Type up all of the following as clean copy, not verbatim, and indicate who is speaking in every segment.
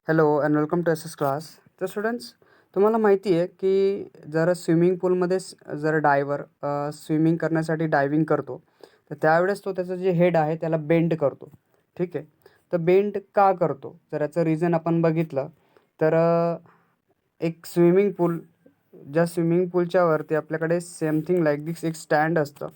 Speaker 1: Hello and welcome to S S class. तर students, तुम्हाला माहिती आहे की जर स्विमिंग पूलमध्ये जर डायव्हर स्विमिंग करण्यासाठी डायव्हिंग करतो, तर त्यावेळेस तो त्याचं जे हेड आहे त्याला बेंड करतो. ठीक आहे. तर बेंड का करतो? जर याचं रिझन आपण बघितलं तर एक स्विमिंग पूल, ज्या स्विमिंग पूलच्या वरती आपल्याकडे सेमथिंग लाईक दिस एक स्टँड असतं.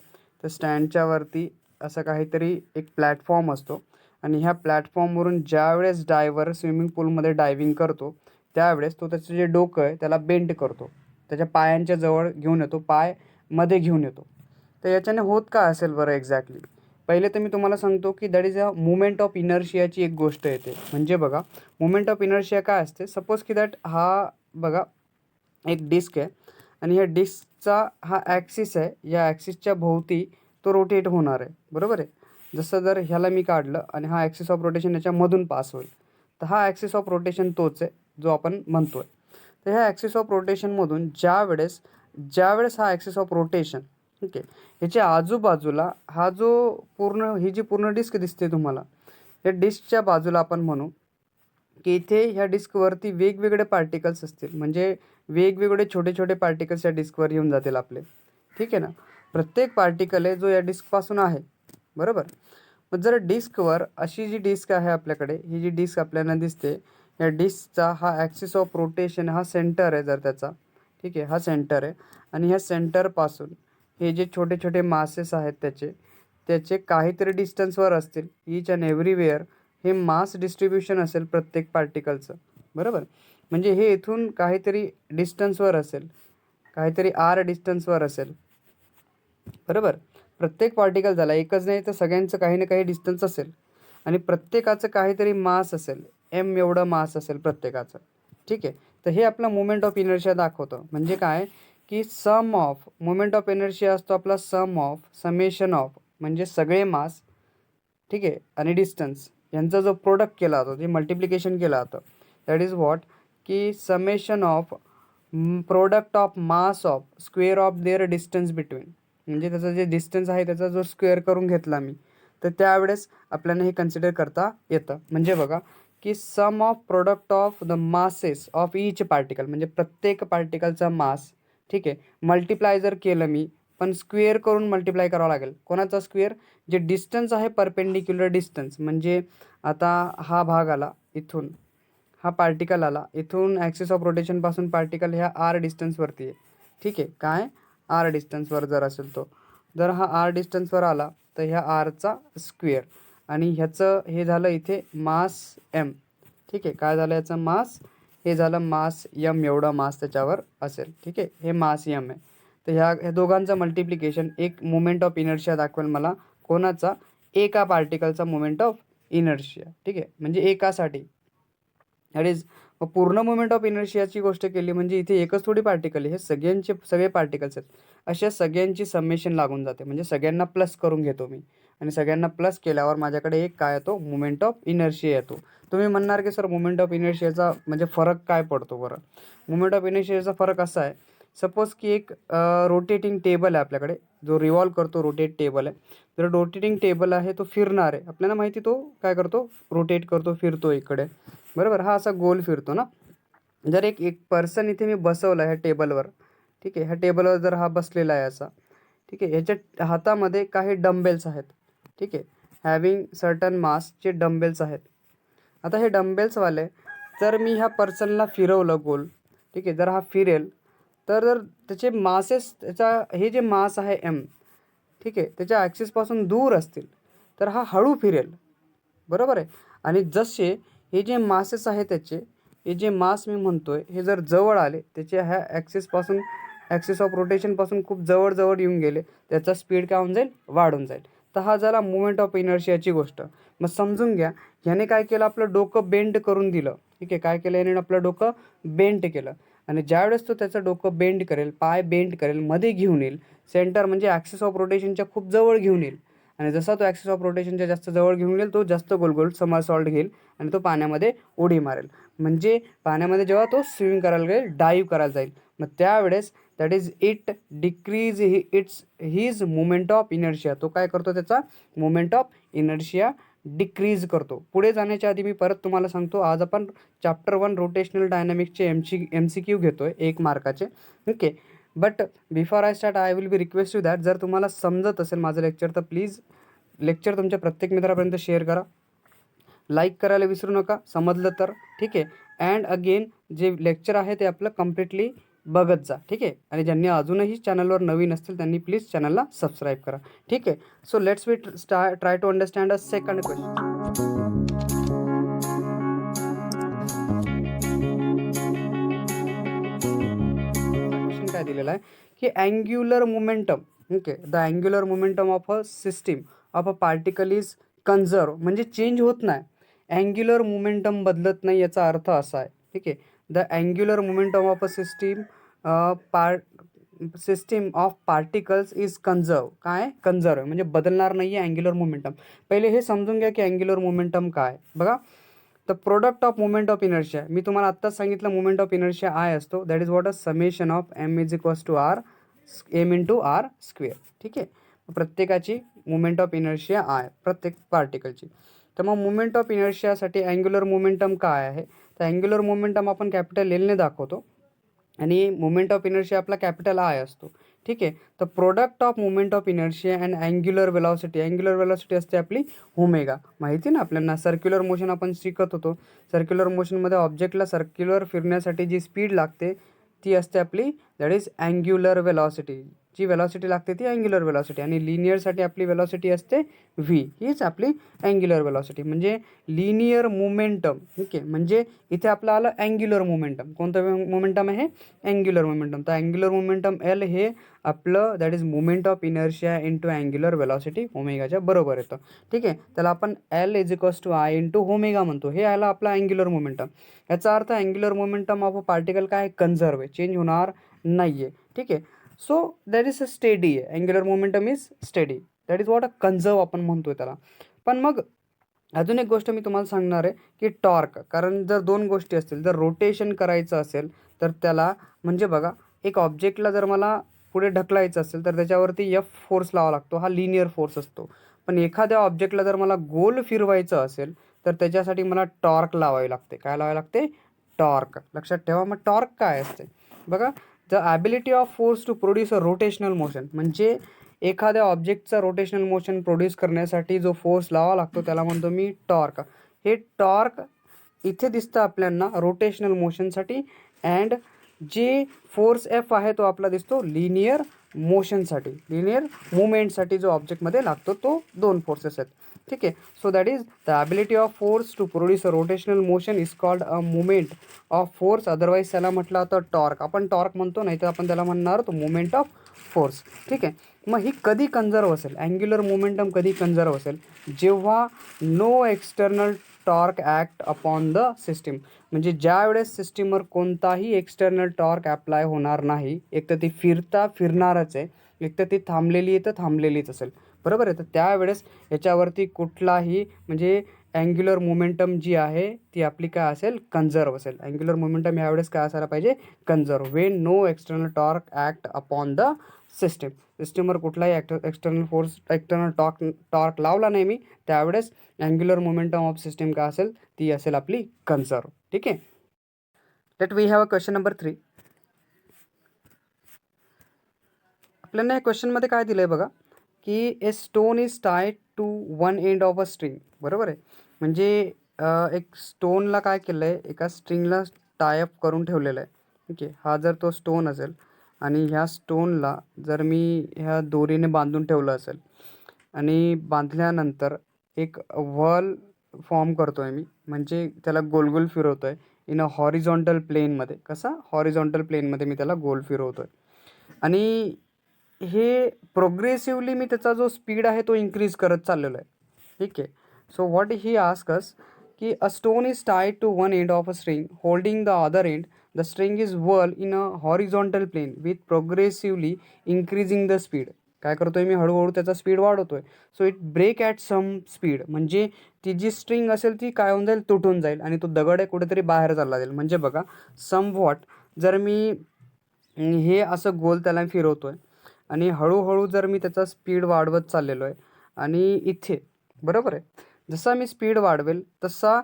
Speaker 1: तर स्टँडच्या वरती असं काहीतरी एक प्लॅटफॉर्म असतो आणि ह्या प्लॅटफॉर्मवरून ज्यावेळेस डायव्हर स्विमिंग पूलमध्ये डायव्हिंग करतो, त्यावेळेस तो त्याचं जे डोकं आहे त्याला बेंड करतो. त्याच्या पायांच्या जवळ घेऊन येतो, पाय मध्ये घेऊन येतो. तर याच्याने होत का असेल बरं एक्झॅक्टली? पहिले तर मी तुम्हाला सांगतो की that is a movement of इनर्शियाची एक गोष्ट येते. म्हणजे बघा, मुवमेंट ऑफ इनर्शिया काय असते? सपोज की दॅट हा बघा एक डिस्क आहे आणि ह्या डिस्कचा हा ॲक्सिस आहे. या ॲक्सिसच्या भोवती तो रोटेट होणार आहे, बरोबर आहे. जसं जर ह्याला मी काढलं आणि हा ॲक्सिस ऑफ रोटेशन याच्यामधून पास होईल, तर हा ॲक्सिस ऑफ रोटेशन तोच आहे जो आपण म्हणतो आहे. तर ह्या ॲक्सिस ऑफ रोटेशनमधून ज्यावेळेस ज्यावेळेस हा ॲक्सिस ऑफ रोटेशन, ठीक आहे, ह्याच्या आजूबाजूला हा जो ही जी पूर्ण डिस्क दिसते तुम्हाला, या डिस्कच्या बाजूला आपण म्हणू की इथे ह्या डिस्कवरती वेगवेगळे पार्टिकल्स असतील. म्हणजे वेगवेगळे छोटे छोटे पार्टिकल्स या डिस्कवर येऊन जातील आपले. ठीक आहे ना. प्रत्येक पार्टिकल आहे जो या डिस्कपासून आहे, बरोबर. मग जर डिस्कवर अशी जी डिस्क आहे आपल्याकडे, ही जी डिस्क आपल्याला दिसते, या डिस्कचा हा ॲक्सिस ऑफ रोटेशन हा सेंटर आहे जर त्याचा, ठीक आहे, हा सेंटर आहे. आणि ह्या सेंटरपासून हे जे छोटे छोटे मासेस आहेत त्याचे त्याचे काहीतरी डिस्टन्सवर असतील. ईच अँड एव्हरीवेअर हे मास डिस्ट्रीब्युशन असेल प्रत्येक पार्टिकलचं, बरोबर. म्हणजे हे इथून काहीतरी डिस्टन्सवर असेल, काहीतरी आर डिस्टन्सवर असेल, बरोबर. प्रत्येक पार्टिकल झाला एकच नाही तर सगळ्यांचं काही ना काही डिस्टन्स असेल आणि प्रत्येकाचं काहीतरी मास असेल, एम एवढं मास असेल प्रत्येकाचं. ठीक आहे. तर हे आपलं मुवमेंट ऑफ इनर्शिया दाखवतं. म्हणजे काय की sum of movement of inertia असतो आपला सम ऑफ समेशन ऑफ, म्हणजे सगळे मास, ठीक आहे, आणि डिस्टन्स यांचा जो प्रोडक्ट केला जातो, जे मल्टिप्लिकेशन केलं जातं, दॅट इज व्हॉट की summation of product of mass of square of their distance between. म्हणजे त्याचा जे डिस्टन्स आहे त्याचा जो स्क्वेअर करून घेतला मी, तर त्यावेळेस आपल्याला हे कन्सिडर करता येतं. म्हणजे बघा की sum of product of the masses of each particle, म्हणजे प्रत्येक पार्टिकलचा मास, ठीक आहे, मल्टिप्लाय जर केलं मी, पण स्क्वेअर करून मल्टिप्लाय करावं लागेल. कोणाचा स्क्वेअर? जे डिस्टन्स आहे परपेंडिक्युलर डिस्टन्स. म्हणजे आता हा भाग आला इथून, हा पार्टिकल आला इथून, ॲक्सिस ऑफ रोटेशनपासून पार्टिकल ह्या आर डिस्टन्सवरती आहे. ठीक आहे. काय? आर डिस्टन्सवर जर असेल तो, जर हा आर डिस्टन्सवर आला तर ह्या आरचा स्क्वेअर आणि ह्याचं हे झालं इथे मास एम. ठीक आहे. काय झालं याचं मास? हे झालं मास यम, एवढा मास त्याच्यावर असेल. ठीक आहे. हे मास यम आहे. तर ह्या दोघांचं मल्टिप्लिकेशन एक मुवमेंट ऑफ इनर्शिया दाखवेल मला. कोणाचा? एका पार्टिकलचा मुवमेंट ऑफ इनर्शिया. ठीक आहे. म्हणजे एकासाठी दॅट इज पूर्ण मुवमेंट ऑफ इनर्शियाची गोष्ट केली म्हणजे इथे एकच थोडी पार्टिकल आहे, हे सगळे पार्टिकल्स आहेत. अशा सगळ्यांची समेशन लागून जाते. म्हणजे सगळ्यांना प्लस करून घेतो मी आणि सगळ्यांना प्लस केल्यावर माझ्याकडे एक काय येतो? मुवमेंट ऑफ इनर्शिया येतो. तुम्ही म्हणणार की सर मुवमेंट ऑफ इनर्शियाचा म्हणजे फरक काय पडतो बरं? मुवमेंट ऑफ इनर्शियाचा फरक असा आहे, सपोज की एक रोटेटिंग टेबल आहे आपल्याकडे, जो रिव्हॉल्व करतो, रोटेट टेबल आहे. जर रोटेटिंग टेबल आहे तो फिरणार आहे, आपल्याला माहिती तो काय करतो? रोटेट करतो, फिरतो इकडे, बरोबर. हा असा गोल फिरतो ना. जर एक एक पर्सन इथे मी बसवला ह्या टेबलवर, ठीक आहे, ह्या टेबलवर जर हा बसलेला आहे असा, ठीक आहे, ह्याच्या हातामध्ये काही डंबेल्स आहेत, ठीक आहे, हॅविंग सर्टन मासचे डंबेल्स आहेत. आता हे डंबेल्सवाले जर मी ह्या पर्सनला फिरवलं गोल, ठीक आहे, जर हा फिरेल तर जर त्याचे मासेस, त्याचा हे जे मास आहे एम, ठीक आहे, त्याच्या ॲक्सिसपासून दूर असतील तर हा हळू फिरेल, बरोबर आहे. आणि जसे हे जे मासेस आहे त्याचे, हे जे मास मी म्हणतोय हे जर जवळ आले, त्याच्या ह्या ॲक्सिसपासून, ॲक्सिस ऑफ रोटेशनपासून खूप जवळ येऊन गेले, त्याचा स्पीड काय होऊन जाईल? वाढून जाईल. तर हा झाला मुवमेंट ऑफ इनर्शियाची गोष्ट. मग समजून घ्या, ह्याने काय केलं? आपलं डोकं बेंड करून दिलं. ठीक आहे. काय केलं याने? आपलं डोकं बेंड केलं. आणि ज्यावेळेस तो त्याचं डोकं बेंड करेल, पाय बेंड करेल, मध्ये घेऊन येईल, सेंटर म्हणजे ॲक्सिस ऑफ रोटेशनच्या खूप जवळ घेऊन येईल. आणि जसा तो ॲक्सिस ऑफ रोटेशनच्या जास्त जवळ घेऊन येईल, तो जास्त गोल समरसॉल्ट घेईल आणि तो पाण्यामध्ये उडी मारेल. म्हणजे पाण्यामध्ये जेव्हा तो स्विमिंग करायला जाईल, डाईव्ह करायला जाईल, मग त्यावेळेस that is it decreases his movement of inertia. तो काय करतो? त्याचा मुवमेंट ऑफ इनर्शिया डिक्रीज करतो. पुढे जाण्याच्या आधी मी परत तुम्हाला सांगतो, आज आपण चॅप्टर 1 रोटेशनल डायनॅमिक्सचे MCQ घेतोय 1 मार्काचे. Okay. But before I start I will be request you that जर तुम्हाला समजत असेल माझं लेक्चर तर प्लीज लेक्चर तुमच्या प्रत्येक मित्रापर्यंत शेअर करा. लाईक करायला विसरू नका समजलं तर. ठीक आहे. अँड अगेन जे लेक्चर आहे ते आपलं कम्प्लिटली बघत जा. ठीक आहे. आणि ज्यांनी अजूनही चॅनलवर नवीन असतील त्यांनी प्लीज चॅनलला सबस्क्राईब करा. ठीक आहे. So let's we try to understand a second question. Question काय दिलेला आहे की angular momentum. Okay. The angular momentum of a system of a particle is conserve म्हणजे चेंज होत नाही. अँग्युलर मोमेंटम बदलत नाही याचा अर्थ असा आहे. ठीक आहे. The angular momentum of a system of particles is conserve. काय कन्झर्व म्हणजे बदलणार नाही आहे अँग्युलर मोमेंटम. पहिले हे समजून घ्या की अँग्युलर मोमेंटम काय. बघा, the product of moment of inertia मी तुम्हाला आत्ताच सांगितलं मोमेंट ऑफ इनर्शिया आय असतो. That is what a summation of M is equals to R M into R square. ठीक आहे. प्रत्येकाची मोमेंट ऑफ इनर्शिया आय प्रत्येक पार्टिकलची. तर मग मोमेंट ऑफ इनर्शियासाठी अँग्युलर मोमेंटम काय आहे. तर अँग्युलर मोमेंटम आपण कॅपिटल एलने दाखवतो आणि मोमेंट ऑफ इनर्शिया आपला कॅपिटल आय असतो. ठीक आहे. तर product of moment of inertia and angular velocity. Angular velocity असते आपली ओमेगा. माहिती ना आपल्याला. सर्क्युलर मोशन आपण शिकत होतो. सर्क्युलर मोशनमध्ये ऑब्जेक्टला सर्क्युलर फिरण्यासाठी जी स्पीड लागते ती असते आपली दॅट इज अँग्युलर वेलॉसिटी. जी वेलॉसिटी लागते ती अँग्युलर वेलॉसिटी. आणि लिनियरसाठी आपली वेलॉसिटी असते व्ही. हीच आपली अँग्युलर वेलॉसिटी म्हणजे लिनियर मोमेंटम. ठीक आहे. म्हणजे इथे आपलं आलं अँग्युलर मोमेंटम. कोणतं मोमेंटम आहे. Angular momentum. तर अँग्युलर मोमेंटम एल हे आपलं that is moment of inertia into angular velocity ओमेगाच्या बरोबर येतं. ठीक आहे. त्याला आपण L is equals to I into omega म्हणतो. हे आलं आपलं अँग्युलर मोमेंटम. याचा अर्थ angular momentum of a particle काय कन्झर्व आहे, चेंज होणार नाही आहे. ठीक आहे. So that is a steady आहे. Angular momentum is steady. That is what a conserve आपण म्हणतोय त्याला. पण मग अजून एक गोष्ट मी तुम्हाला सांगणार आहे की टॉर्क. कारण जर दोन गोष्टी असतील, जर रोटेशन करायचं असेल तर त्याला म्हणजे बघा एक ऑब्जेक्टला जर मला पुढे ढकलायचं असेल तर त्याच्यावरती एफ फोर्स लावा लागतो. हा लिनियर फोर्स असतो. पण एखाद्या ऑब्जेक्टला जर मला गोल फिरवायचं असेल तर त्याच्यासाठी मला टॉर्क लावावी लागते. काय लावावी लागते. टॉर्क. लक्षात ठेवा. मग टॉर्क काय असते बघा. The ability of force to produce a rotational motion म्हणजे एखाद्या ऑब्जेक्टचा रोटेशनल मोशन प्रोड्यूस करण्यासाठी जो फोर्स लावा लागतो त्याला म्हणतो मी टॉर्क. हे टॉर्क इथे दिसतं आपल्याला रोटेशनल मोशनसाठी. अँड जे फोर्स एफ आहे तो आपला दिसतो लिनियर मोशनसाठी. लिनियर मुवमेंटसाठी जो ऑब्जेक्टमध्ये लागतो तो दोन फोर्सेस आहेत. ठीक आहे. So that is the ability of force to produce a rotational motion is called a movement of force. Otherwise त्याला म्हटलं होतं टॉर्क. आपण टॉर्क म्हणतो, नाही तर आपण त्याला म्हणणार तो मुवमेंट ऑफ फोर्स. ठीक आहे. मग ही कधी कन्झर्व असेल. अँग्युलर मोमेंटम कधी कन्झर्व असेल जेव्हा no external torque act upon the system. म्हणजे ज्या वेळेस सिस्टीमवर कोणताही एक्सटर्नल टॉर्क अप्लाय होणार नाही. एक तर ती फिरणारच आहे, एक तर ती थांबलेली आहे तर थांबलेलीच असेल. बरोबर आहे. तर त्यावेळेस याच्यावरती कुठलाही म्हणजे अँग्युलर मोमेंटम जी आहे ती आपली काय असेल कन्झर्व असेल. अँग्युलर मोमेंटम यावेळेस काय असायला पाहिजे conserve. When no external torque act upon the system. सिस्टीमवर कुठलाही एक्सटर्नल टॉर्क लावला नाही मी त्यावेळेस अँग्युलर मोमेंटम ऑफ सिस्टीम काय असेल ती असेल आपली कन्झर्व. ठीक आहे. Let we have a question number 3. आपल्याला या क्वेश्चनमध्ये काय दिलं आहे बघा की a stone is tied to one end of a string. बरोबर आहे. म्हणजे एक स्टोनला काय केलं आहे एका स्ट्रिंगला टायअप करून ठेवलेलं आहे. ठीक आहे. हा जर तो स्टोन असेल आणि ह्या स्टोनला जर मी ह्या दोरीने बांधून ठेवलं असेल आणि बांधल्यानंतर एक व्हर्ल फॉर्म करतो आहे मी. म्हणजे त्याला गोल गोल फिरवतो आहे इन अ हॉरिझॉन्टल प्लेनमध्ये. कसा हॉरिझॉन्टल प्लेनमध्ये मी त्याला गोल फिरवतो आहे. आणि हे प्रोग्रेसिवली मी त्याचा जो स्पीड आहे तो इन्क्रीज करत चाललेलो आहे. ठीक आहे. So what he ask us की a stone is tied to one end of a string holding the other end. The string is whirl in a horizontal plane with progressively increasing the speed. काय करतोय मी हळूहळू त्याचा speed वाढवतोय. So it break at some speed. म्हणजे ती जी string असेल ती काय होऊन जाईल तुटून जाईल आणि तो दगड आहे कुठेतरी बाहेर चालला जाईल. म्हणजे बघा सम व्हॉट जर मी हे असं गोल त्याला फिरवतोय आणि हळूहळू जर मी त्याचा स्पीड वाढवत चाललेलो आहे आणि इथे बरोबर आहे जसा मी स्पीड वाढवेल तसा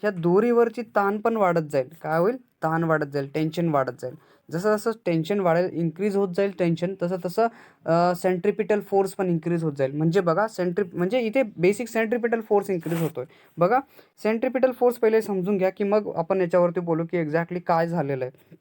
Speaker 1: ह्या दोरीवरची ताण पण वाढत जाईल. काय होईल? ताण वाढत जाईल, टेन्शन वाढत जाईल. जसं जसं टेन्शन वाढेल, इन्क्रीज होत जाईल टेन्शन, तसं तसं सेंट्रिपिटल फोर्स पण इन्क्रीज होत जाईल. म्हणजे बघा, म्हणजे इथे बेसिक सेंट्रिपिटल फोर्स इन्क्रीज होतोय. बघा, सेंट्रिपिटल फोर्स पहिले समजून घ्या, की मग आपण याच्यावरती बोलू की एक्झॅक्टली काय झालेलं आहे.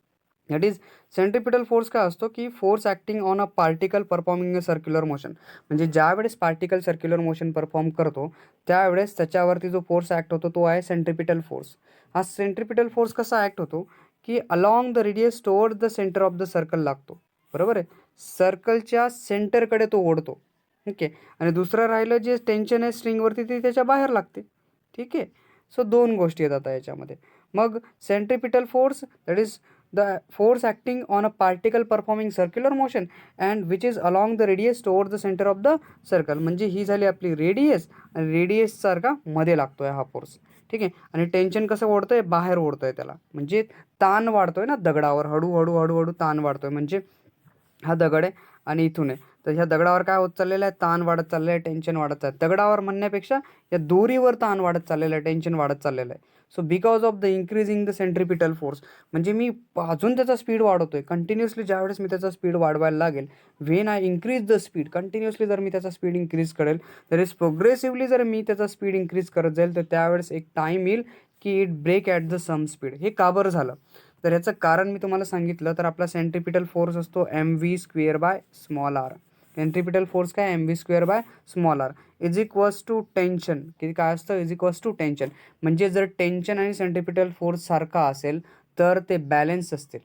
Speaker 1: दॅट इज सेंट्रिपिटल फोर्स काय असतो, की force acting on a particle performing a circular motion. म्हणजे ज्यावेळेस पार्टिकल सर्क्युलर मोशन परफॉर्म करतो त्यावेळेस त्याच्यावरती जो फोर्स ॲक्ट होतो तो आहे सेंट्रिपिटल फोर्स. हा सेंट्रिपिटल फोर्स कसा ॲक्ट होतो, की along the radius towards the centre of the circle लागतो. बरोबर आहे. सर्कलच्या सेंटरकडे तो ओढतो. ठीक आहे. आणि दुसरं राहिलं जे टेन्शन आहे स्ट्रिंगवरती ते त्याच्या बाहेर लागते. ठीक आहे. सो 2 गोष्टी येतात आता याच्यामध्ये. मग centripetal force that is the force acting on a particle performing circular motion and which is along the radius towards the centre of the circle. म्हणजे ही झाली आपली रेडियस, आणि रेडियससारखा मध्ये लागतोय हा फोर्स. ठीक आहे. आणि टेन्शन कसं ओढतोय? बाहेर ओढतोय त्याला. म्हणजे ताण वाढतोय ना दगडावर, हळूहळू हळूहळू ताण वाढतोय. म्हणजे हा दगड आहे आणि इथून आहे, तर ह्या दगडावर काय होत चाललेलं आहे? ताण वाढत चाललं आहे, टेन्शन वाढत चाललं आहे. दगडावर म्हणण्यापेक्षा या दोरीवर ताण वाढत चाललेलं आहे, टेन्शन वाढत चाललेलं आहे. So because of the increasing the centripetal force, म्हणजे मी अजून त्याचा स्पीड वाढवतोय कंटिन्युअसली. ज्यावेळेस मी त्याचा स्पीड वाढवायला लागेल, when I increase the speed continuously, जर मी त्याचा स्पीड इन्क्रीज करेल, तर इज प्रोग्रेसिव्हली जर मी त्याचा स्पीड इन्क्रीज करत जाईल, तर त्यावेळेस एक टाईम येईल की it break at the some speed. हे का बरं झालं? तर याचं कारण मी तुम्हाला सांगितलं, तर आपला सेंट्रिपिटल फोर्स असतो mv²/r. सेंट्रिपिटल फोर्स काय? mv²/r is equals to tension. किती काय असतं? Is equals to tension. म्हणजे जर टेन्शन आणि सेंट्रिपिटल फोर्स सारखा असेल तर ते बॅलन्स असतील,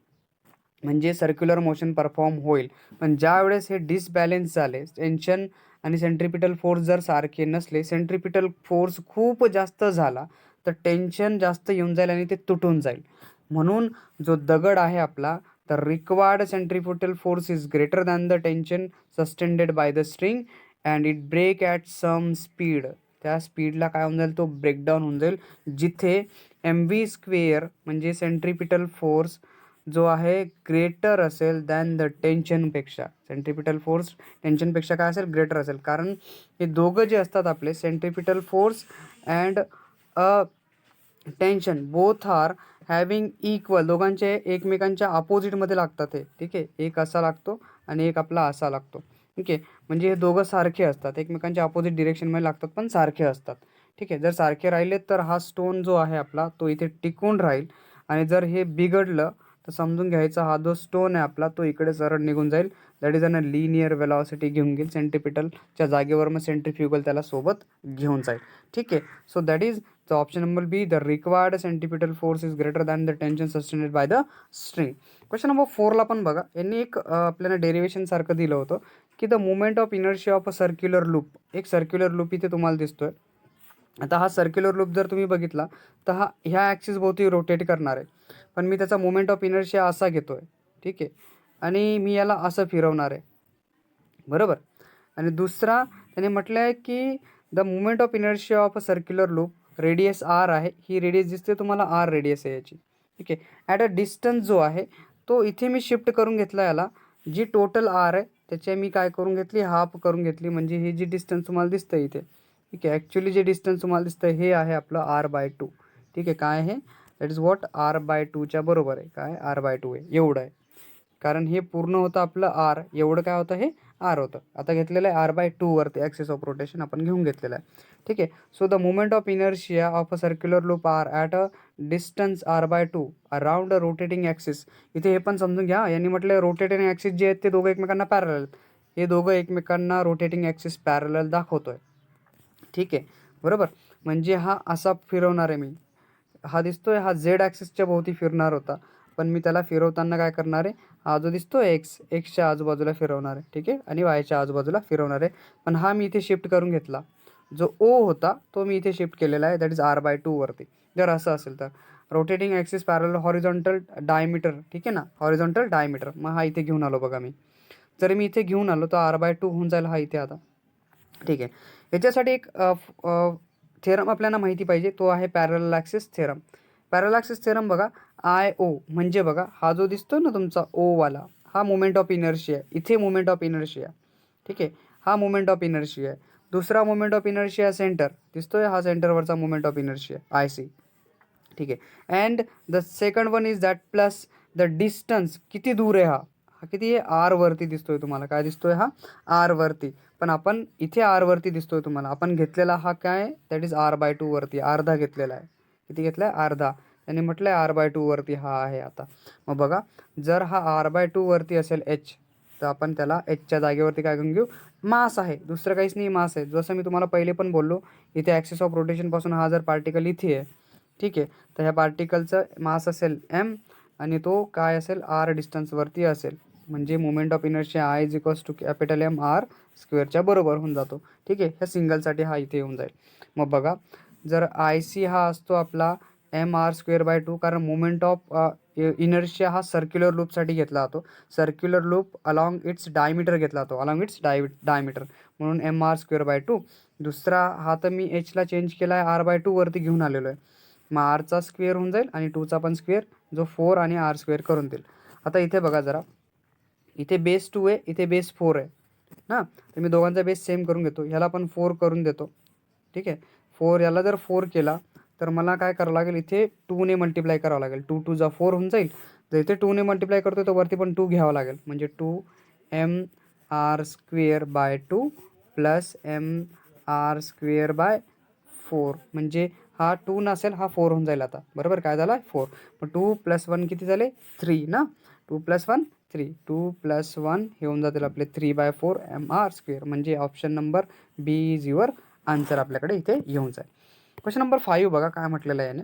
Speaker 1: म्हणजे सर्क्युलर मोशन परफॉर्म होईल. पण ज्यावेळेस हे डिसबॅलन्स झाले, टेन्शन आणि सेंट्रिपिटल फोर्स जर सारखे नसले, सेंट्रिपिटल फोर्स खूप जास्त झाला, तर टेन्शन जास्त येऊन जाईल आणि ते तुटून जाईल. म्हणून जो दगड आहे आपला, तर required centripetal force is greater than the tension sustained by the string and it break at some speed. त्या स्पीडला काय होऊन जाईल? तो ब्रेकडाऊन होऊन जाईल, जिथे mv² म्हणजे सेंट्रिपिटल फोर्स जो आहे ग्रेटर असेल दॅन द टेन्शनपेक्षा. सेंट्रिपिटल फोर्स टेन्शनपेक्षा काय असेल? ग्रेटर असेल. कारण हे दोघं जे असतात आपले, centripetal force and tension, both are having equal, दोघांचे एकमेकांच्या अपोजिटमध्ये लागतात हे. ठीक आहे. एक असा लागतो आणि एक आपला असा लागतो. ठीक आहे. म्हणजे हे दोघं सारखे असतात, एकमेकांच्या अपोजिट डिरेक्शनमध्ये लागतात पण सारखे असतात. ठीक आहे. जर सारखे राहिले तर हा स्टोन जो आहे आपला तो इथे टिकून राहील, आणि जर हे बिघडलं तर समजून घ्यायचा हा जो स्टोन आहे आपला तो इकडे सरळ निघून जाईल. That is an a linear velocity घेऊन घेईल सेंट्रिपिटलच्या जागेवर, मग सेंट्रिफ्युगल त्याला सोबत घेऊन जाईल. ठीक आहे. So that is the option number B, the required centripetal force is greater than the tension sustained by the string. Question number 4ला पण बघा, यांनी एक आपल्याला डेरिवेशन सारखं दिलं होतं की the movement of inertia of a circular loop. एक सर्क्युलर लूप इथे तुम्हाला दिसतोय. आता हा सर्क्युलर लूप जर तुम्ही बघितला तर हा ह्या ॲक्सिस भोवती रोटेट करणार आहे, पण मी त्याचा मुवमेंट ऑफ इनर्शिया असा घेतो आहे. ठीक आहे. आणि मी याला असं फिरवणार आहे. बरोबर. आणि दुसरा त्याने म्हटलं आहे की the movement of inertia of a circular loop, radius R आहे, ही रेडियस दिसते तुम्हाला, आर रेडियस आहे याची. ठीक आहे. ॲट अ डिस्टन्स जो आहे तो इथे मी शिफ्ट करून घेतला याला, जी टोटल आर आहे त्याचे मी काय करून घेतली? हाफ करून घेतली. म्हणजे ही जी डिस्टन्स तुम्हाला दिसतं इथे, ठीक आहे, ॲक्च्युली जे डिस्टन्स तुम्हाला दिसतं हे आहे आपलं r/2. ठीक आहे. काय आहे? That is what? r/2च्या बरोबर आहे. काय? r/2 आहे, एवढं आहे. कारण हे पूर्ण होतं आपलं आर, एवढं काय होतं? हे आर होतं. आता घेतलेलं आहे r/2 वरती, ॲक्सिस ऑफ रोटेशन आपण घेऊन घेतलेलं आहे. ठीक आहे. So the movement of inertia of a circular loop R at a distance r/2 around a rotating axis. इथे हे पण समजून घ्या, यांनी म्हटलं रोटेटिंग ॲक्सिस जे आहेत ते दोघं एकमेकांना पॅरलल आहेत. हे दोघं एकमेकांना रोटेटिंग ॲक्सिस पॅरलल दाखवतोय. ठीक आहे. बरोबर. म्हणजे हा असा फिरवणार आहे मी, हा दिसतोय हा झेड ॲक्सिसच्या भोवती फिरणार होता, पण मी त्याला फिरवताना काय करणार आहे? हा जो दिसतोय एक्सच्या आजूबाजूला फिरवणार आहे. ठीक आहे. आणि वायच्या आजूबाजूला फिरवणार आहे. पण हा मी इथे शिफ्ट करून घेतला, जो ओ होता तो मी इथे शिफ्ट केलेला आहे, दॅट इज r/2 वरती. जर असं असेल तर rotating axis parallel horizontal diameter. ठीक आहे ना, हॉरिझॉन्टल डायमीटर. मग हा इथे घेऊन आलो बघा मी. जर मी इथे घेऊन आलो तर r/2 होऊन जाईल हा इथे आता. ठीक आहे. याच्यासाठी एक थेरम आपल्याला माहिती पाहिजे, तो आहे parallel axis theorem. Parallel axis theorem बघा, I/O म्हणजे बघा हा जो दिसतो ना तुमचा ओवाला, हा मोमेंट ऑफ इनर्शिया आहे. इथे मोमेंट ऑफ इनर्शिया. ठीक आहे. हा मोमेंट ऑफ इनर्शिया आहे. दुसरा मोमेंट ऑफ इनर्शिया सेंटर दिसतोय, हा सेंटरवरचा moment of inertia I C. ठीक आहे. And the second one is that plus the distance, किती दूर आहे हा, हा किती आहे आर वरती दिसतोय तुम्हाला, काय दिसतोय हा आर वरती. पण आपण इथे आर वरती दिसतोय तुम्हाला, आपण घेतलेला हा काय दॅट इज R/2 वरती, अर्धा घेतलेला आहे. किती घेतलाय अर्धा. त्यांनी म्हटलंय R/2 वरती हा आहे आता. मग बघा जर हा R/2 वरती असेल एच, तर आपण त्याला एचच्या जागेवरती काय करून घेऊ, मास आहे, दुसरं काहीच नाही, मास आहे. जसं मी तुम्हाला पहिले पण बोललो, इथे ॲक्सिस ऑफ रोटेशनपासून हा जर पार्टिकल इथे आहे, ठीक आहे, तर ह्या पार्टिकलचं मास असेल एम आणि तो काय असेल आर डिस्टन्सवरती असेल. म्हणजे moment of inertia I is equals to capital M R स्क्वेअरच्या बरोबर होऊन जातो. ठीक आहे, ह्या सिंगलसाठी हा इथे येऊन जाईल. मग बघा जर आय सी हा असतो आपला mr²/2, कारण मोमेंट ऑफ इनर्शिया हा सर्क्युलर लूपसाठी घेतला जातो. Circular loop along its diameter घेतला जातो, अलॉंग इट्स डायमीटर, म्हणून mr²/2. दुसरा हा तर मी एचला चेंज केला आहे, R/2 वरती घेऊन आलेलो आहे. मग आरचा स्क्वेअर होऊन जाईल आणि 2चा पण स्क्वेअर, जो 4 आणि R² करून देईल. आता इथे बघा जरा, इथे बेस 2 आहे, इथे बेस 4 आहे ना, तर मी दोघांचा बेस सेम करून घेतो, ह्याला पण 4 करून देतो. ठीक आहे, 4 याला जर 4 केला तर मला काय करावं लागेल, इथे 2ने मल्टिप्लाय करावं लागेल. 2 2 जा 4 होऊन जाईल. जर इथे 2ने मल्टिप्लाय करतो तर वरती पण 2 घ्यावं लागेल, म्हणजे 2mr²/2 प्लस mr²/4, म्हणजे हा 2 नसेल, हा 4 होऊन जाईल आता. बरोबर, काय झाला 4. मग 2 + 1 किती झाले 3 ना, 2 + 1 3, 2 + 1 हे होऊन जातील आपले 3/4 mr², म्हणजे option number B is your answer आपल्याकडे इथे येऊन जाईल. क्वेश्चन नंबर 5 बघा काय म्हटलेलं आहे याने.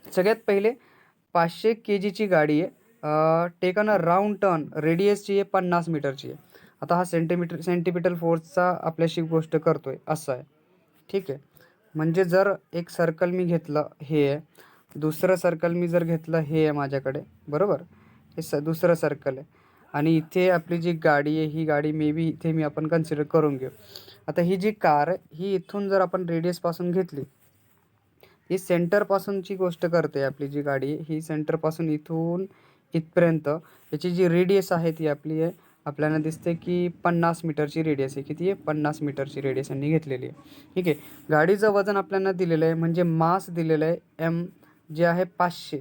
Speaker 1: सगळ्यात पहिले 500 kgची गाडी आहे, टेकन अ राऊंड टर्न, रेडियसची आहे 50 मीटरची आहे. आता हा सेंटीमीटर फोर्सचा आपल्याशी गोष्ट करतोय असं आहे. ठीक आहे, म्हणजे जर एक सर्कल मी घेतलं हे आहे, दुसरं सर्कल मी जर घेतलं हे आहे माझ्याकडे, बरोबर, हे दुसरं सर्कल आहे, आणि इथे आपली जी गाडी आहे ही गाडी मे बी इथे मी आपण कन्सिडर करून घेऊ. आता ही जी कार आहे ही इथून जर आपण रेडियसपासून घेतली, ही सेंटरपासूनची गोष्ट करते आपली जी गाडी आहे, ही सेंटरपासून इथून इथपर्यंत याची जी रेडियस आहे ती आपली आहे, आपल्याला दिसते की 50 मीटरची रेडियस आहे. किती आहे 50 मीटरची रेडियस यांनी घेतलेली आहे. ठीक आहे, गाडीचं वजन आपल्याला दिलेलं आहे, म्हणजे मास दिलेलं आहे एम, जे आहे 500.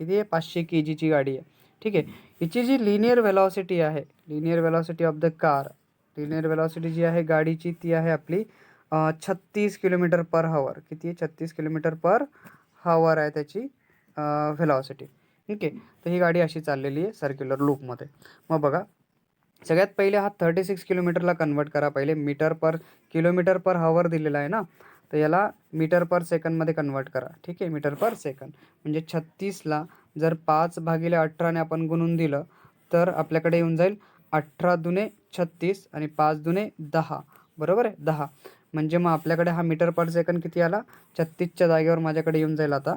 Speaker 1: किती आहे 500 kgची गाडी आहे. ठीक आहे, हिची जी लिनियर वेलॉसिटी आहे, linear velocity of the car, linear velocity जी आहे गाडीची ती आहे आपली 36 km/h. किती आहे 36 km/h आहे त्याची व्हेलॉसिटी. ठीक आहे, तर ही गाडी अशी चाललेली आहे सर्क्युलर लूपमध्ये. मग बघा सगळ्यात पहिले हा 36 किलोमीटरला कन्वर्ट करा. पहिले किलोमीटर पर हवर दिलेला आहे ना, तर याला मीटर पर सेकंडमध्ये कन्वर्ट करा. ठीक आहे, मीटर पर सेकंड म्हणजे 36ला जर 5/18ने आपण गुणून दिलं तर आपल्याकडे येऊन जाईल 18 दुने 36 आणि 5 दुने 10, बरोबर आहे 10. म्हणजे मग आपल्याकडे हा मीटर पर सेकंड किती आला, 36च्या जागेवर माझ्याकडे येऊन जाईल आता,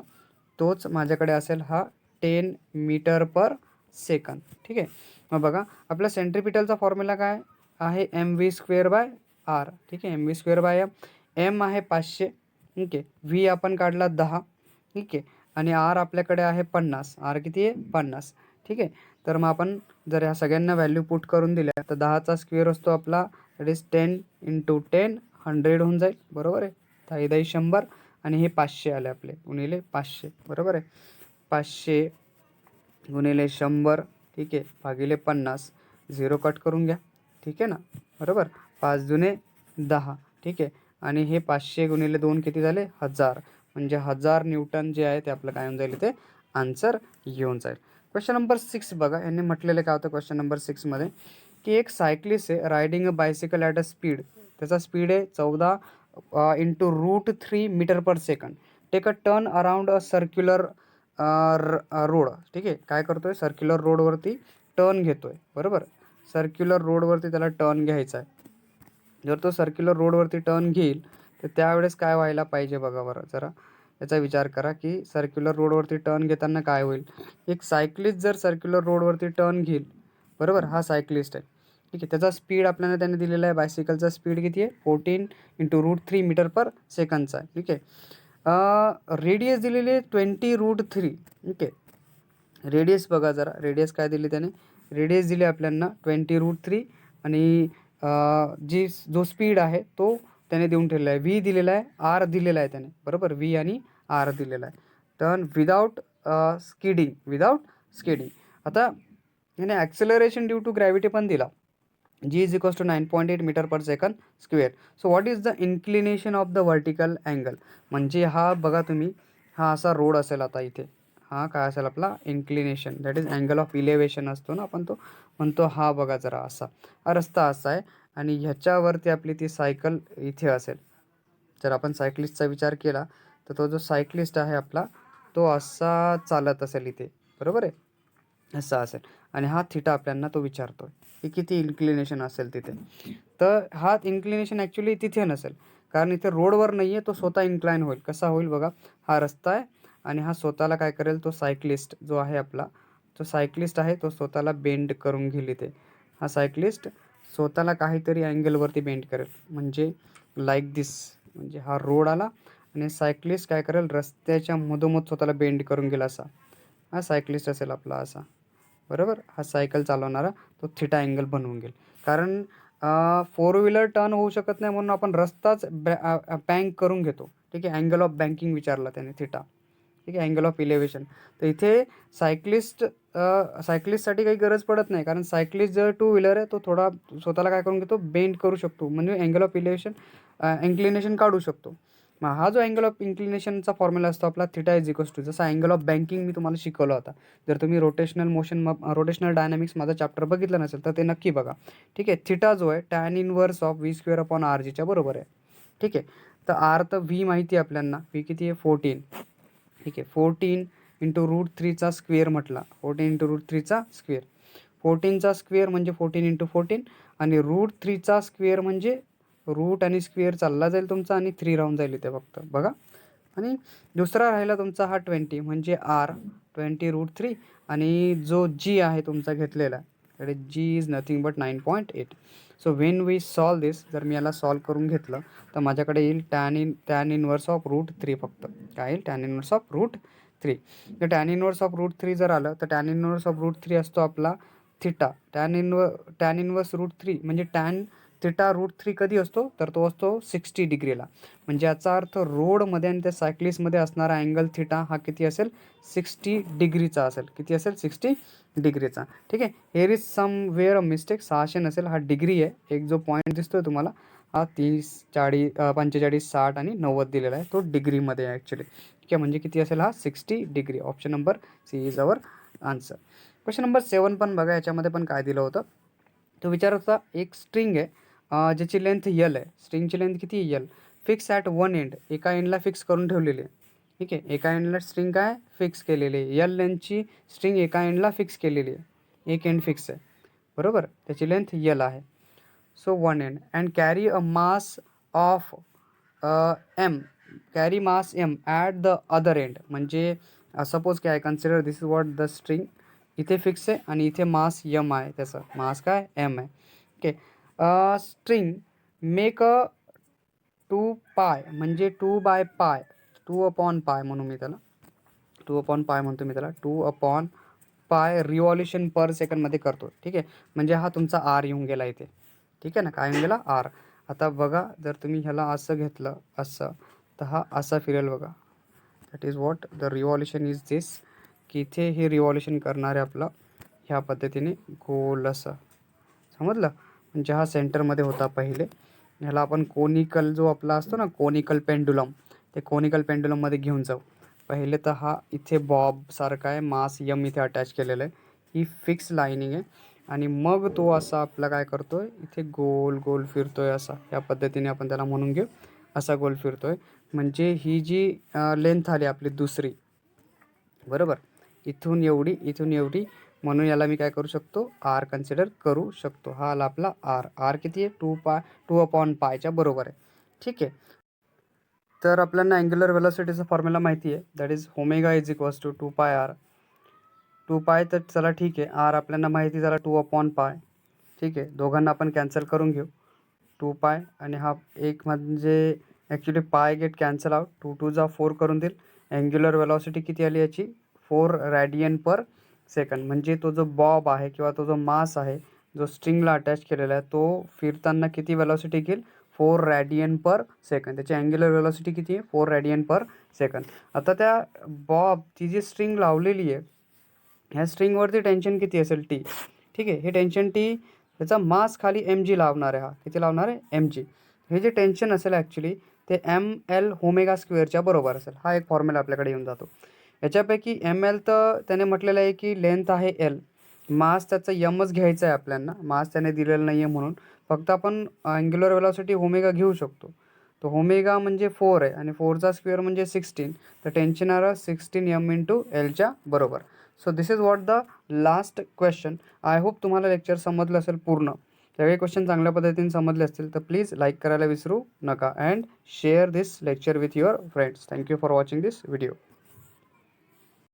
Speaker 1: तोच माझ्याकडे असेल हा 10 मीटर पर सेकंड. ठीक आहे, मग बघा आपला सेंट्रिपिटलचा फॉर्म्युला काय आहे, mv²/r. ठीक आहे, mv²/m. एम आहे 500. ठीक आहे, व्ही आपण काढला 10. ठीक आहे, आणि आर आपल्याकडे आहे 50. आर किती आहे 50. ठीक आहे, तर मग आपण जर ह्या सगळ्यांना व्हॅल्यू पुट करून दिल्या तर 10चा स्क्वेअर असतो आपला, दॅट इज 10 × 10 100 होऊन जाईल. बरोबर आहे, 10 100 आणि हे 500 आले आपले, गुणिले 500. बरोबर आहे, 500 गुणिले 100. ठीक आहे, भागिले 50, 0 कट करून घ्या. ठीक आहे ना, बरोबर, 5 दुने 10. ठीक आहे, आणि हे 500 गुणिले 2 किती झाले 1000, म्हणजे 1000 न्यूटन जे आहे ते आपलं काय होऊन जाईल, इथे आन्सर येऊन जाईल. क्वेश्चन नंबर 6 बघा, यांनी म्हटलेलं काय होतं क्वेश्चन नंबर 6मध्ये, की एक सायक्लिस्ट आहे riding a bicycle at a speed, त्याचा स्पीड आहे 14 × √3 metre per second, take a turn around a circular road. ठीक आहे, काय करतोय सर्क्युलर रोडवरती टर्न घेतोय. बरोबर, सर्क्युलर रोडवरती त्याला टर्न घ्यायचा आहे. जर तो सर्क्युलर रोडवरती टर्न घेईल तर त्यावेळेस काय व्हायला पाहिजे बघा बरं, जरा याचा विचार करा की सर्क्युलर रोडवरती टर्न घेताना काय होईल. एक सायक्लिस्ट जर सर्क्युलर रोडवरती टर्न घेईल, बरोबर, हा सायक्लिस्ट आहे. ठीक आहे, त्याचा स्पीड आपल्याला त्याने दिलेला आहे, बायसिकलचा स्पीड किती आहे 14 × √3 मीटर पर सेकंडचा आहे. ठीक आहे, रेडियस दिलेली आहे 20√3. ठीक आहे, रेडियस बघा जरा, रेडियस काय दिली त्याने, रेडियस दिली आपल्याला 20√3 आणि जो स्पीड आहे तो त्याने देऊन ठेवलेला आहे. व्ही दिलेला आहे, आर दिलेला आहे त्याने, बरोबर. व्ही आणि आर दिलेला आहे. Turn without skidding. आता याने ॲक्सेलरेशन ड्यू टू ग्रॅव्हिटी पण दिला. G is equals to 9.8 metre per second square. So what is the inclination of the vertical angle. म्हणजे हा बघा तुम्ही, हा असा रोड असेल आता इथे, हा काय असेल आपला inclination, that is angle of elevation असतो ना आपण, तो म्हणतो. हा बघा जरा असा, हा रस्ता असा आहे आणि ह्याच्यावरती आपली ती सायकल इथे असेल. जर आपण सायकलिस्टचा विचार केला तर तो जो सायकलिस्ट आहे आपला, तो असा चालत असेल इथे, बरोबर आहे, असा असेल. आणि हा थिटा आपल्याला तो विचारतोय की किती इन्क्लिनेशन असेल तिथे. तर हा इन्क्लिनेशन ॲक्च्युली तिथे नसेल, कारण इथे रोडवर नाही आहे, तो स्वतः इन्क्लाइन होईल. कसा होईल बघा, हा रस्ता आहे आणि हा स्वतःला काय करेल, तो सायक्लिस्ट जो आहे आपला, तो सायक्लिस्ट आहे, तो स्वतःला बेंड करून घेईल इथे. हा सायक्लिस्ट स्वतःला काहीतरी अँगलवरती बेंड करेल, म्हणजे लाईक दिस. म्हणजे हा रोड आला आणि सायक्लिस्ट काय करेल, रस्त्याच्या मधोमध स्वतःला बेंड करून घेईल असा. हा सायक्लिस्ट असेल आपला असा, बरोबर. हा सायकल चालवणारा तो थिटा अँगल बनवून घेईल. कारण फोर व्हीलर टर्न होऊ शकत नाही म्हणून आपण रस्ताच बँक करून घेतो. ठीक आहे, अँगल ऑफ बँकिंग विचारला त्याने थिटा. ठीक आहे, अँगल ऑफ इलेव्हेशन. तर इथे सायक्लिस्टसाठी काही गरज पडत नाही, कारण सायक्लिस्ट जर टू व्हीलर आहे, तो थोडा स्वतःला काय करून घेतो, बेंड करू शकतो, म्हणजे अँगल ऑफ इन्क्लिनेशन काढू शकतो. मग हा जो अँगल ऑफ इन्क्लिनेशनचा फॉर्म्युला असतो आपला, थिटा इज इक्वल्स टू, जसा अँगल ऑफ बँकिंग मी तुम्हाला शिकवला होता. जर तुम्ही रोटेशनल डायनॅमिक्स माझा चॅप्टर बघितलं नसेल तर ते नक्की बघा. ठीक आहे, थिटा जो आहे tan inverse of V square upon R जीच्या बरोबर आहे. ठीक आहे, तर आर तर व्ही माहिती आहे आपल्याला, व्ही किती आहे 14. ठीक आहे, 14 इंटू रूट 3चा स्क्वेअर म्हटला, 14 इंटू रूट 3चा स्क्वेअर. 14चा स्क्वेअर म्हणजे 14 इंटू 14 आणि रूट 3चा स्क्वेअर म्हणजे रूट आणि स्क्वेअर चालला जाईल तुमचा आणि 3 राहून जाईल इथे फक्त, बघा. आणि दुसरा राहिला तुमचा हा 20 म्हणजे आर 20 रूट 3 आणि जो जी आहे तुमचा घेतलेला, त्याकडे G is nothing but 9.8. So when we solve this, जर मी याला सॉल्व करून घेतलं तर माझ्याकडे येईल टॅन इनवर्स ऑफ रूट 3 फक्त. काय येईल, टॅन इनवर्स ऑफ रूट 3. तर टॅन इनवर्स ऑफ रूट 3 जर आलं तर टॅन इनवर्स ऑफ रूट 3 असतो आपला थिटा. टॅन इनवर्स रूट 3 म्हणजे टॅन थिटा रूट 3 कधी असतो, तर तो असतो 60 डिग्रीला. म्हणजे याचा अर्थ रोडमध्ये आणि त्या सायक्लिस्टमध्ये असणारा अँगल थिटा हा किती असेल, 60 डिग्रीचा असेल. किती असेल, 60 डिग्रीचा. ठीक आहे, here is somewhere a mistake, 600 नसेल, हा डिग्री आहे. एक जो पॉईंट दिसतोय तुम्हाला, हा 30, 40, 45, 60 आणि 90 दिलेला आहे, तो डिग्रीमध्ये आहे ॲक्च्युली. ठीक आहे, म्हणजे किती असेल हा 60 degree. Option number C is our answer. Question number 7 पण बघा, याच्यामध्ये पण काय दिलं होतं. तो विचार होता, एक स्ट्रिंग आहे ज्याची लेंथ यल आहे. स्ट्रिंगची लेंथ किती आहे, L. Fix at one end, एका एंडला फिक्स करून ठेवलेली आहे. ठीक आहे, एका एंडला स्ट्रिंग काय फिक्स केलेली आहे. यल लेंथची स्ट्रिंग एका एंडला फिक्स केलेली आहे, एक एंड फिक्स आहे, बरोबर. त्याची लेंथ यल आहे. So one end and carry a mass of M, carry mass M at the other end. म्हणजे सपोज काय, consider this is what the string, इथे फिक्स आहे आणि इथे मास यम आहे, त्याचं मास काय एम आहे. ओके, स्ट्रिंग मेक अ 2 पाय, म्हणजे 2/पाय, 2/पाय म्हणू मी त्याला, 2/पाय म्हणतो मी त्याला, 2/पाय रिव्हॉल्युशन पर सेकंडमध्ये करतो. ठीक आहे, म्हणजे हा तुमचा आर येऊन गेला इथे. ठीक आहे ना, काय येऊन गेला, आर. आता बघा, जर तुम्ही ह्याला असं घेतलं असं, तर हा असा फिरेल बघा. That is what the revolution is this, की इथे हे रिव्हॉल्युशन करणार आहे आपलं ह्या पद्धतीने गोल असं, समजलं. म्हणजे हा सेंटरमध्ये होता पहिले. ह्याला आपण कोनिकल जो आपला असतो ना, कोनिकल पेंडुलम, ते कोनिकल पेंडुलममध्ये घेऊन जाऊ. पहिले तर हा इथे बॉबसारखा आहे, मास यम इथे अटॅच केलेलं आहे, ही फिक्स लाईनिंग आहे. आणि मग तो असा आपला काय करतोय, इथे गोल गोल फिरतोय असा, या पद्धतीने आपण त्याला म्हणून घेऊ, असा गोल फिरतोय. म्हणजे ही जी लेंथ आली आपली दुसरी, बरोबर, इथून एवढी, इथून एवढी, म्हणून याला मी काय करू शकतो, आर कन्सिडर करू शकतो. हा आला आपला आर. आर किती आहे, 2/पायच्या बरोबर आहे. ठीक आहे, तर आपल्याला अँग्युलर वेलोसिटीचा फॉर्म्युला माहिती आहे, that is omega is equals to 2πr. 2π तर चला ठीक आहे, आर आपल्याला माहिती झाला 2/पाय. ठीक आहे, दोघांना आपण कॅन्सल करून घेऊ, 2π आणि हा एक म्हणजे ॲक्च्युली पाय गेट कॅन्सल आउट, 2 2 जा 4 करून देईल. अँग्युलर वेलॉसिटी किती आली याची, 4 रेडियन पर सेकंड. म्हणजे तो जो बॉब आहे किंवा तो जो मास आहे जो स्ट्रिंगला अटॅच केलेला आहे, तो फिरताना किती वेलॉसिटी घेईल, 4 रॅडियन पर सेकंद. त्याची अँग्युलर वेलोसिटी किती आहे? 4 रॅडियन पर सेकंद. आता त्या ती जी स्ट्रिंग लावलेली आहे, ह्या स्ट्रिंगवरती टेन्शन किती असेल? टी. ठीक आहे, हे टेन्शन टी, त्याचा मास खाली mg लावणार आहे. हा किती लावणार आहे? mg. हे जे टेन्शन असेल ॲक्च्युली ते ml ओमेगा स्क्वेअरच्या बरोबर असेल. हा एक फॉर्म्युला आपल्याकडे येऊन जातो. याच्यापैकी ml तर त्याने म्हटलेलं आहे की लेंथ आहे l, मास त्याचा यमच घ्यायचा आहे आपल्याला, मास त्याने दिलेलं नाही आहे म्हणून फक्त आपण अँग्युलर वेलॉसिटी ओमेगा घेऊ शकतो. तो ओमेगा म्हणजे 4 आहे आणि 4चा स्क्वेअर म्हणजे 16, तर टेन्शन आर 16 m इंटू एलच्या बरोबर. So this is what the last question. I hope तुम्हाला लेक्चर समजलं असेल पूर्ण. सगळे क्वेश्चन चांगल्या पद्धतीने समजले असतील तर प्लीज लाईक करायला विसरू नका and share this lecture with your friends. Thank you for watching this video.